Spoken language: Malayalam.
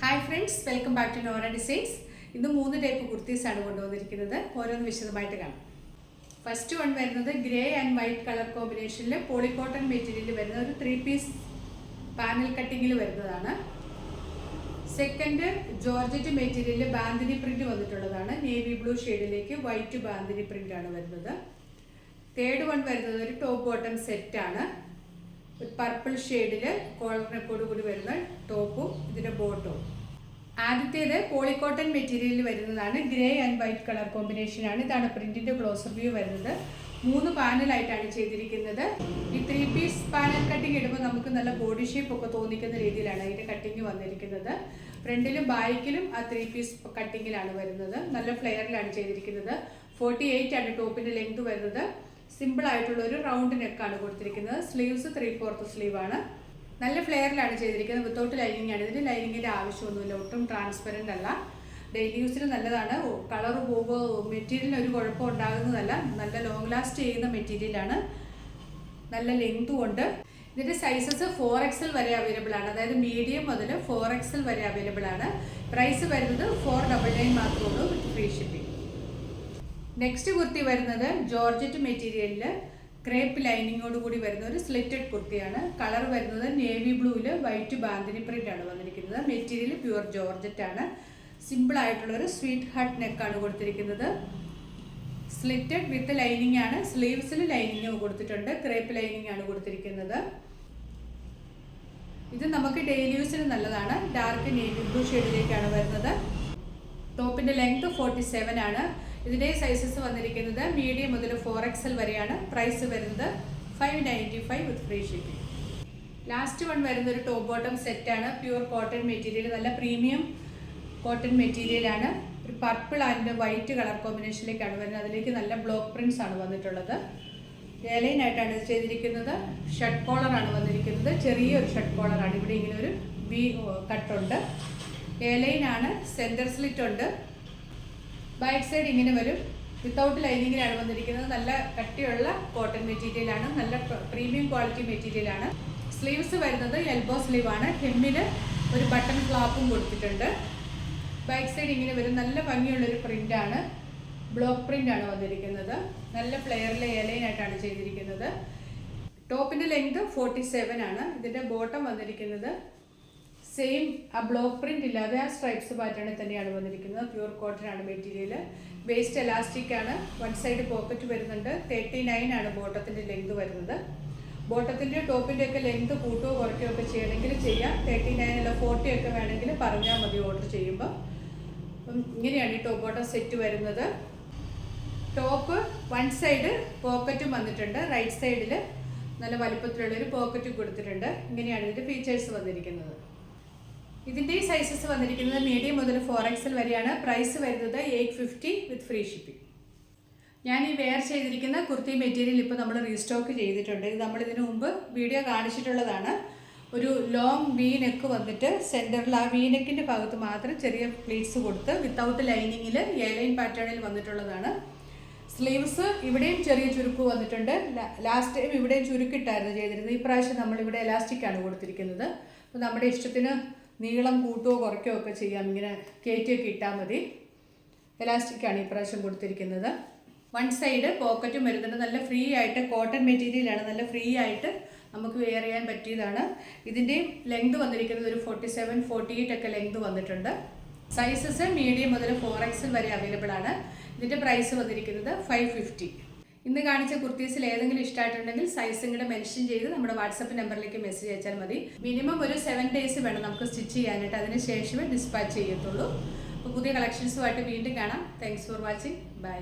Hi friends, welcome back to Nora designs. ഇന്ന് 3 ടൈപ്പ് കുർത്തീസാണ് കൊണ്ടുവന്നിരിക്കുന്നത്. ഓരോന്ന് വിശദമായിട്ട് കാണാം. ഫസ്റ്റ് വൺ വരുന്നത് ഗ്രേ ആൻഡ് വൈറ്റ് കളർ കോമ്പിനേഷനിൽ പോളിക്കോട്ടൺ മെറ്റീരിയൽ വരുന്ന ഒരു 3 പീസ് പാനൽ കട്ടിങ്ങിൽ വരുന്നതാണ്. Second georgette material bandhani print വന്നിട്ടുള്ളതാണ്. നേവി ബ്ലൂ ഷെയ്ഡിലേക്ക് വൈറ്റ് ബാന്തിനി പ്രിന്റ് ആണ് വരുന്നത്. തേർഡ് വൺ വരുന്നത് ഒരു ടോപ്പ് ബോട്ടം സെറ്റാണ്. ഒരു പർപ്പിൾ ഷെയ്ഡിൽ കോളർ നെക്കോട് കൂടി വരുന്ന ടോപ്പും ഇതിൻ്റെ ബോട്ടവും. ആദ്യത്തേത് പോളിക്കോട്ടൺ മെറ്റീരിയലിൽ വരുന്നതാണ്. ഗ്രേ ആൻഡ് വൈറ്റ് കളർ കോമ്പിനേഷനാണ്. ഇതാണ് പ്രിന്റിൻ്റെ ക്ലോസർ വ്യൂ വരുന്നത്. 3 പാനലായിട്ടാണ് ചെയ്തിരിക്കുന്നത്. ഈ 3 പീസ് പാനൽ കട്ടിങ് ഇടുമ്പോൾ നമുക്ക് നല്ല ബോഡി ഷേപ്പ് ഒക്കെ തോന്നിക്കുന്ന രീതിയിലാണ് അതിൻ്റെ കട്ടിങ് വന്നിരിക്കുന്നത്. ഫ്രണ്ടിലും ബാക്കിലും ആ 3 പീസ് കട്ടിങ്ങിലാണ് വരുന്നത്. നല്ല ഫ്ലെയറിലാണ് ചെയ്തിരിക്കുന്നത്. 48 ആണ് ടോപ്പിൻ്റെ ലെങ്ത് വരുന്നത്. സിമ്പിൾ ആയിട്ടുള്ള ഒരു റൗണ്ട് നെക്കാണ് കൊടുത്തിരിക്കുന്നത്. സ്ലീവ്സ് 3/4 സ്ലീവാണ്. നല്ല ഫ്ലെയറിലാണ് ചെയ്തിരിക്കുന്നത്. വിത്തൗട്ട് ലൈനിങ് ആണ്. ഇതിന് ലൈനിങ്ങിൻ്റെ ആവശ്യമൊന്നുമില്ല. ഒട്ടും ട്രാൻസ്പെറൻ്റ് അല്ല. ഡെയിലി യൂസിന് നല്ലതാണ്. കളർ പോകുമ്പോൾ മെറ്റീരിയലിന് ഒരു കുഴപ്പം ഉണ്ടാകുന്നതല്ല. നല്ല ലോങ് ലാസ്റ്റ് ചെയ്യുന്ന മെറ്റീരിയലാണ്. നല്ല ലെങ്തും ഉണ്ട്. ഇതിൻ്റെ സൈസസ് 4XL വരെ അവൈലബിൾ ആണ്. അതായത് മീഡിയം മുതൽ 4XL വരെ അവൈലബിൾ ആണ്. പ്രൈസ് വരുന്നത് 499 മാത്രമേ ഉള്ളൂ വിത്ത് ഫ്രീ ഷിപ്പിംഗ്. നെക്സ്റ്റ് കുർത്തി വരുന്നത് ജോർജറ്റ് മെറ്റീരിയലിൽ ക്രേപ്പ് ലൈനിങ്ങോട് കൂടി വരുന്ന ഒരു സ്ലിറ്റഡ് കുർത്തിയാണ്. കളർ വരുന്നത് നേവി ബ്ലൂവിൽ വൈറ്റ് ബാന്തിനി പ്രിന്റ് ആണ് വന്നിരിക്കുന്നത്. മെറ്റീരിയൽ പ്യുവർ ജോർജറ്റ് ആണ്. സിമ്പിൾ ആയിട്ടുള്ളൊരു സ്വീറ്റ് ഹാർട്ട് നെക്കാണ് കൊടുത്തിരിക്കുന്നത്. സ്ലിറ്റഡ് വിത്ത് ലൈനിങ് ആണ്. സ്ലീവ്സിൽ ലൈനിങ് കൊടുത്തിട്ടുണ്ട്. ക്രേപ്പ് ലൈനിങ് ആണ് കൊടുത്തിരിക്കുന്നത്. ഇത് നമുക്ക് ഡെയിലി യൂസിന് നല്ലതാണ്. ഡാർക്ക് നേവി ബ്ലൂ ഷെയ്ഡിലേക്കാണ് വരുന്നത്. ടോപ്പിൻ്റെ ലെങ്ത് 47 ആണ്. ഇതിൻ്റെ സൈസസ് വന്നിരിക്കുന്നത് മീഡിയം മുതൽ 4XL വരെയാണ്. പ്രൈസ് വരുന്നത് 595 വിത്ത് ഫ്രീ ഷിപ്പിംഗ്. ലാസ്റ്റ് വൺ വരുന്ന ഒരു ടോപ്പ് ബോട്ടം സെറ്റാണ്. പ്യുവർ കോട്ടൺ മെറ്റീരിയൽ, നല്ല പ്രീമിയം കോട്ടൺ മെറ്റീരിയലാണ്. ഒരു പർപ്പിൾ ആൻഡ് വൈറ്റ് കളർ കോമ്പിനേഷനിലേക്കാണ് വരുന്നത്. അതിലേക്ക് നല്ല ബ്ലോക്ക് പ്രിൻറ്റ്സ് ആണ് വന്നിട്ടുള്ളത്. ഏലൈനായിട്ടാണ് ഇത് ചെയ്തിരിക്കുന്നത്. ഷർട്ട് കോളറാണ് വന്നിരിക്കുന്നത്. ചെറിയൊരു ഷർട്ട് കോളറാണ്. ഇവിടെ ഇങ്ങനെ ഒരു വി കട്ടുണ്ട്. ഏലൈനാണ്. സെൻറ്റർ സ്ലിറ്റ് ഉണ്ട്. ബാക്ക് സൈഡ് ഇങ്ങനെ വരും. വിത്തൗട്ട് ലൈനിങ്ങിലാണ് വന്നിരിക്കുന്നത്. നല്ല കട്ടിയുള്ള കോട്ടൺ മെറ്റീരിയലാണ്. നല്ല പ്രീമിയം ക്വാളിറ്റി മെറ്റീരിയലാണ്. സ്ലീവ്സ് വരുന്നത് എൽബോ സ്ലീവാണ്. ഹെമ്മിന് ഒരു ബട്ടൺ ഫ്ലാപ്പും കൊടുത്തിട്ടുണ്ട്. ബാക്ക് സൈഡ് ഇങ്ങനെ വരും. നല്ല ഭംഗിയുള്ളൊരു പ്രിൻ്റാണ്. ബ്ലോക്ക് പ്രിൻ്റാണ് വന്നിരിക്കുന്നത്. നല്ല ഫ്ലെയറിലെ ഏലൈനായിട്ടാണ് ചെയ്തിരിക്കുന്നത്. ടോപ്പിൻ്റെ ലെങ്ത് 47 ആണ്. ഇതിൻ്റെ ബോട്ടം വന്നിരിക്കുന്നത് സെയിം ആ ബ്ലോക്ക് പ്രിന്റ് ഇല്ലാതെ ആ സ്ട്രൈപ്സ് പാറ്റേണിൽ തന്നെയാണ് വന്നിരിക്കുന്നത്. പ്യൂർ കോട്ടൺ ആണ് മെറ്റീരിയൽ. വേസ്റ്റ് എലാസ്റ്റിക് ആണ്. വൺ സൈഡ് പോക്കറ്റ് വരുന്നുണ്ട്. 39 ആണ് ബോട്ടത്തിൻ്റെ ലെങ്ത് വരുന്നത്. ബോട്ടത്തിൻ്റെ ടോപ്പിൻ്റെ ഒക്കെ ലെങ്ത് കൂട്ടുകയോ കുറയ്ക്കുകയോ ഒക്കെ ചെയ്യണമെങ്കിൽ ചെയ്യാം. 39 അല്ല 40 ഒക്കെ വേണമെങ്കിൽ പറഞ്ഞാൽ മതി ഓർഡർ ചെയ്യുമ്പോൾ. ഇങ്ങനെയാണ് ഈ ടോപ്പ് ബോട്ടം സെറ്റ് വരുന്നത്. ടോപ്പ് വൺ സൈഡ് പോക്കറ്റും വന്നിട്ടുണ്ട്. റൈറ്റ് സൈഡിൽ നല്ല വലുപ്പത്തിലുള്ളൊരു പോക്കറ്റും കൊടുത്തിട്ടുണ്ട്. ഇങ്ങനെയാണ് ഇതിൻ്റെ ഫീച്ചേഴ്സ് വന്നിരിക്കുന്നത്. ഇതിൻ്റെ സൈസസ് വന്നിരിക്കുന്നത് മീഡിയം മുതൽ 4XL വരെയാണ്. പ്രൈസ് വരുന്നത് 850 വിത്ത് ഫ്രീ ഷിപ്പിംഗ്. ഞാൻ ഈ വെയർ ചെയ്തിരിക്കുന്ന കുർത്തി മെറ്റീരിയൽ ഇപ്പോൾ നമ്മൾ റീസ്റ്റോക്ക് ചെയ്തിട്ടുണ്ട്. ഇത് നമ്മളിതിനു മുമ്പ് വീഡിയോ കാണിച്ചിട്ടുള്ളതാണ്. ഒരു ലോങ് വി നെക്ക് വന്നിട്ട് സെൻറ്ററിൽ ആ വി നെക്കിൻ്റെ ഭാഗത്ത് മാത്രം ചെറിയ പ്ലീറ്റ്സ് കൊടുത്ത് വിത്തൗട്ട് ലൈനിങ്ങിൽ എയർലൈൻ പാറ്റേണിൽ വന്നിട്ടുള്ളതാണ്. സ്ലീവ്സ് ഇവിടെയും ചെറിയ ചുരുക്ക് വന്നിട്ടുണ്ട്. ലാസ്റ്റ് ടൈം ഇവിടെയും ചുരുക്കിട്ടായിരുന്നു ചെയ്തിരുന്നത്. ഈ പ്രാവശ്യം നമ്മളിവിടെ എലാസ്റ്റിക്കാണ് കൊടുത്തിരിക്കുന്നത്. അപ്പോൾ നമ്മുടെ ഇഷ്ടത്തിന് നീളം കൂട്ടുകയോ കുറയ്ക്കുകയോ ഒക്കെ ചെയ്യാം. ഇങ്ങനെ കയറ്റിയൊക്കെ ഇട്ടാൽ മതി. എലാസ്റ്റിക്കാണ് ഈ പ്രാവശ്യം കൊടുത്തിരിക്കുന്നത്. വൺ സൈഡ് പോക്കറ്റും വരുന്നുണ്ട്. നല്ല ഫ്രീ ആയിട്ട് കോട്ടൺ മെറ്റീരിയലാണ്. നല്ല ഫ്രീ ആയിട്ട് നമുക്ക് വെയർ ചെയ്യാൻ പറ്റിയതാണ്. ഇതിൻ്റെയും ലെങ്ത് വന്നിരിക്കുന്നത് ഒരു 47, 48 ഒക്കെ ലെങ്ത് വന്നിട്ടുണ്ട്. സൈസസ് മീഡിയം മുതൽ 4XL വരെ അവൈലബിൾ ആണ്. ഇതിൻ്റെ പ്രൈസ് വന്നിരിക്കുന്നത് 550. ഇന്ന് കാണിച്ച കുർത്തീസിൽ ഏതെങ്കിലും ഇഷ്ടമായിട്ടുണ്ടെങ്കിൽ സൈസും കൂടെ മെൻഷൻ ചെയ്ത് നമ്മുടെ വാട്സപ്പ് നമ്പറിലേക്ക് മെസ്സേജ് അയച്ചാൽ മതി. മിനിമം ഒരു 7 ഡേയ്സ് വേണം നമുക്ക് സ്റ്റിച്ച് ചെയ്യാനായിട്ട്. അതിന് ശേഷമേ ഡിസ്പാച്ച് ചെയ്യത്തുള്ളൂ. അപ്പോൾ പുതിയ കളക്ഷൻസുമായിട്ട് വീണ്ടും കാണാം. Thanks for watching. ബൈ.